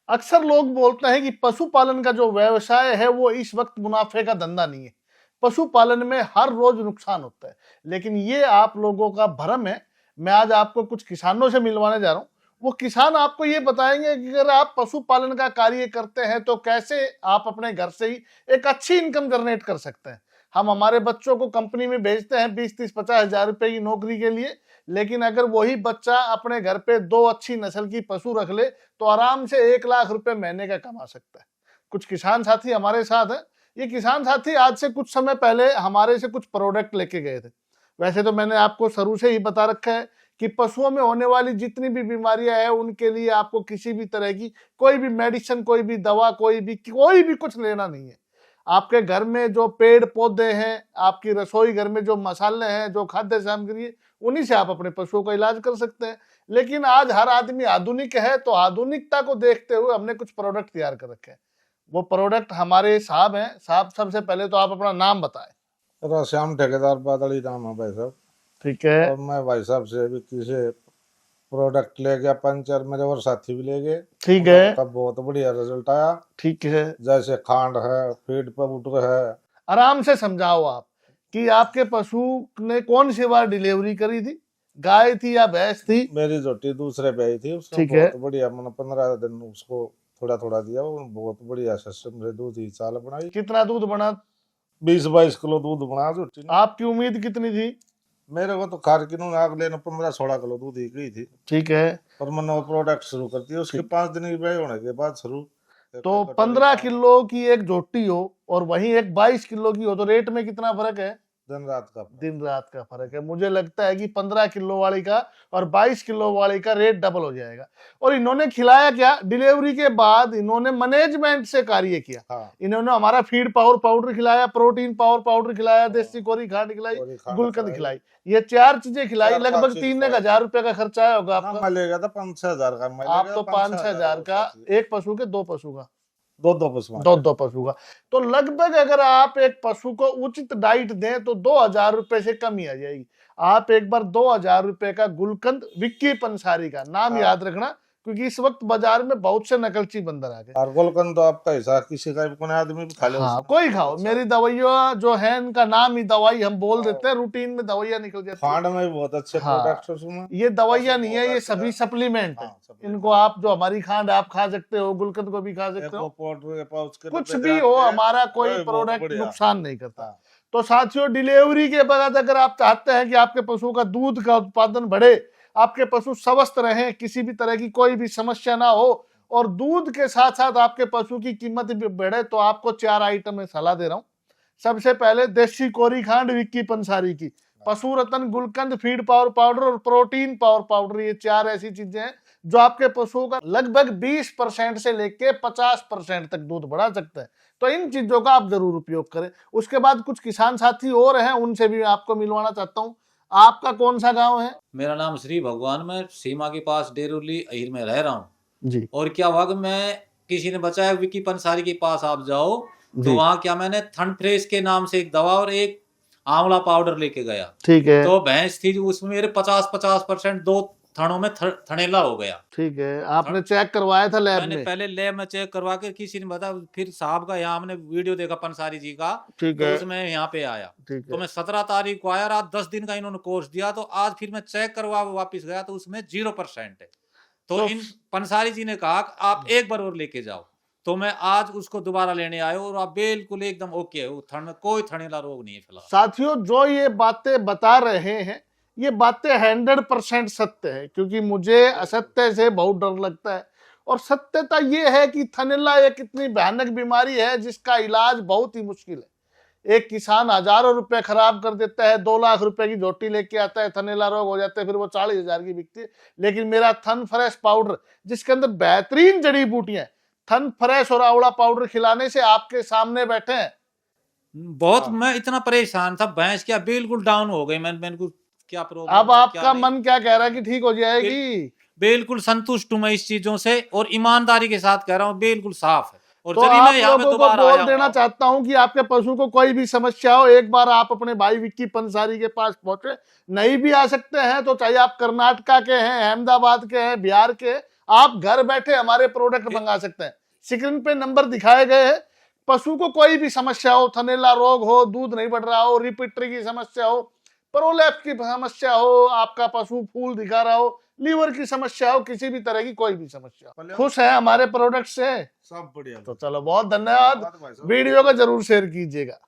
अक्सर लोग बोलते हैं कि पशुपालन का जो व्यवसाय है वो इस वक्त मुनाफे का धंधा नहीं है। पशुपालन में हर रोज नुकसान होता है, लेकिन ये आप लोगों का भ्रम है। मैं आज आपको कुछ किसानों से मिलवाने जा रहा हूँ। वो किसान आपको ये बताएंगे कि अगर आप पशुपालन का कार्य करते हैं तो कैसे आप अपने घर से ही एक अच्छी इनकम जनरेट कर सकते हैं। हम हमारे बच्चों को कंपनी में भेजते हैं 20-30-50 हजार रुपए की नौकरी के लिए, लेकिन अगर वही बच्चा अपने घर पे 2 अच्छी नस्ल की पशु रख ले तो आराम से 1 लाख रुपए महीने का कमा सकता है। कुछ किसान साथी हमारे साथ हैं। ये किसान साथी आज से कुछ समय पहले हमारे से कुछ प्रोडक्ट लेके गए थे। वैसे तो मैंने आपको शुरू से ही बता रखा है कि पशुओं में होने वाली जितनी भी बीमारियां हैं उनके लिए आपको किसी भी तरह की कोई भी मेडिसिन, कोई भी दवा, कोई भी कुछ लेना नहीं है। आपके घर में जो पेड़ पौधे हैं, आपकी रसोई घर में जो मसाले हैं, जो खाद्य सामग्री है, उन्हीं से आप अपने पशुओं का इलाज कर सकते हैं। लेकिन आज हर आदमी आधुनिक है, तो आधुनिकता को देखते हुए हमने कुछ प्रोडक्ट तैयार कर रखे हैं। वो प्रोडक्ट हमारे साहब हैं। साहब, सबसे पहले तो आप अपना नाम बताएं। श्याम ठेकेदार बादली नाम है भाई साहब। ठीक है। और मैं भाई साहब से विक्की से प्रोडक्ट ले गया, पंचर मेरे और साथी भी ले गए। ठीक है। तब बहुत बढ़िया रिजल्ट आया। ठीक है। जैसे खांड है, फीड पाउडर है। आराम से समझाओ आप कि आपके पशु ने कौन सी बार डिलीवरी करी थी, गाय थी या भैंस थी? मेरी जोटी दूसरे पे आई थी, उसने ठीक है। बहुत बढ़िया, मैंने 15 दिन उसको थोड़ा थोड़ा दिया, वो बहुत बढ़िया सिस्टम से दूध की चाल बनाई। कितना दूध बना? 20-22 किलो दूध बना जोटी ने। आपकी उम्मीद कितनी थी? मेरे को तो खार किनू अगले ने 15-16 किलो दूध ही गई थी। ठीक है। पर मैंने वो प्रोडक्ट शुरू कर दिया उसके 5 दिन की ब्याह होने के बाद शुरू। तो 15 किलो की एक जोटी हो और वहीं एक 22 किलो की हो तो रेट में कितना फर्क है? दिन रात का फर्क है। मुझे लगता है कि 15 किलो वाली का और 22 किलो वाली का रेट डबल हो जाएगा। और इन्होंने खिलाया क्या? डिलीवरी के बाद इन्होंने मैनेजमेंट से कार्य किया। हाँ। इन्होंने हमारा फीड पावर पाउडर खिलाया, प्रोटीन पावर पाउडर खिलाया, देसी कोरी खांड खिलाई, गुलकंद खिलाई। ये 4 चीजें खिलाई। लगभग 3-1 हजार रुपए का खर्चा आया होगा आपका। मिलेगा था 5-6 हजार का। आप तो 5-6 हजार का एक पशु के, 2 पशु का, दो पशु का। तो लगभग अगर आप एक पशु को उचित डाइट दें तो 2 हजार रुपए से कम ही आ जाएगी। आप एक बार 2 हजार रुपए का गुलकंद, विक्की पंसारी का नाम याद रखना, क्योंकि इस वक्त बाजार में बहुत से नकलची बंदर आ गए। और गुलकंद तो आपका हिसाब किसी का भी आदमी भी खा ले। हाँ, कोई खाओ। मेरी दवाइयाँ जो है, इनका नाम ही दवाई हम बोल देते हैं, रूटीन में दवाइयाँ निकल जाती है। खांड में भी बहुत अच्छे प्रोडक्ट्स उसमें। ये दवाइयाँ नहीं है, ये सभी सप्लीमेंट है। इनको आप, जो हमारी खांड आप खा सकते हो, गुलकंद को भी खा सकते हो, कुछ भी हो, हमारा कोई प्रोडक्ट नुकसान नहीं करता। तो साथियों, डिलीवरी के बाद अगर आप चाहते हैं कि आपके पशु का दूध का उत्पादन बढ़े, आपके पशु स्वस्थ रहें, किसी भी तरह की कोई भी समस्या ना हो और दूध के साथ साथ आपके पशु की कीमत भी बढ़े, तो आपको 4 आइटम में सलाह दे रहा हूं। सबसे पहले देसी कोरी खांड विक्की पंसारी की, पशु रतन गुलकंद, फीड पावर पाउडर और प्रोटीन पावर पाउडर। ये 4 ऐसी चीजें हैं जो आपके पशुओं का लगभग 20% से लेके 50% तक दूध बढ़ा सकता है। तो इन चीजों का आप जरूर उपयोग करें। उसके बाद कुछ किसान साथी और हैं, उनसे भी मैं आपको मिलवाना चाहता हूँ। आपका कौन सा गांव है? मेरा नाम श्री भगवान, मैं सीमा के पास डेरोली अहिर में रह रहा हूँ जी। और क्या हुआ कि मैं, किसी ने बताया विक्की पंसारी के पास आप जाओ, तो वहाँ क्या, मैंने थन फ्रेश के नाम से एक दवा और एक आंवला पाउडर लेके गया। ठीक है। तो भैंस थी, उसमें मेरे 50% 2 थनों में थनेला हो गया। ठीक है। आपने चेक करवाया था लैब में? मैंने पहले लैब में चेक करवा के, किसी ने बताया, फिर साहब का यहाँ हमने वीडियो देखा पंसारी जी का, ठीक तो है, उसमें यहाँ पे आया। तो मैं 17 तारीख को आया, रात 10 दिन का इन्होंने कोर्स दिया, तो आज फिर मैं चेक करवा वापस गया तो उसमें 0% है। तो इन पंसारी जी ने कहा आप एक बार और लेके जाओ, तो मैं आज उसको दोबारा लेने आया और आप बिल्कुल एकदम ओके हो, कोई थनेला रोग नहीं है फिलहाल। साथियों, जो ये बातें बता रहे हैं, ये बातें 100% सत्य है, क्योंकि मुझे असत्य से बहुत डर लगता है। और सत्यता ये है कि थनेला एक इतनी भयानक बीमारी है जिसका इलाज बहुत ही मुश्किल है। एक किसान हजारों रुपए खराब कर देता है, 2 लाख रुपए की झोटी लेके आता है, थनेला रोग हो जाता है, फिर वो 40,000 की बिकती है। लेकिन मेरा थन फ्रेश पाउडर, जिसके अंदर बेहतरीन जड़ी बूटियां, थन फ्रेश और आंवला पाउडर खिलाने से आपके सामने बैठे हैं। बहुत मैं इतना परेशान था, भैंस क्या बिल्कुल डाउन हो गई। मैंने को क्या प्रॉब्लम, अब आपका मन क्या कह रहा है कि ठीक हो जाएगी? बिल्कुल संतुष्ट हूं मैं इस चीजों से, और ईमानदारी के साथ कह रहा हूं, बिल्कुल साफ है। और तो आप लोगों को बोल देना चाहता हूं कि आपके पशु को कोई भी समस्या हो, एक बार आप अपने भाई विक्की पंसारी के पास पहुंचे। नहीं भी आ सकते हैं तो चाहे आप कर्नाटका के हैं, अहमदाबाद के हैं, बिहार के, आप घर बैठे हमारे प्रोडक्ट मंगा सकते हैं। स्क्रीन पे नंबर दिखाए गए हैं। पशु को कोई भी समस्या हो, थनैला रोग हो, दूध नहीं बढ़ रहा हो, रिपीटरी की समस्या हो, प्रोलैप्स की समस्या हो, आपका पशु फूल दिखा रहा हो, लीवर की समस्या हो, किसी भी तरह की कोई भी समस्या हो, खुश है हमारे प्रोडक्ट से? सब बढ़िया। तो चलो, बहुत धन्यवाद। भाई साहब। वीडियो को जरूर शेयर कीजिएगा।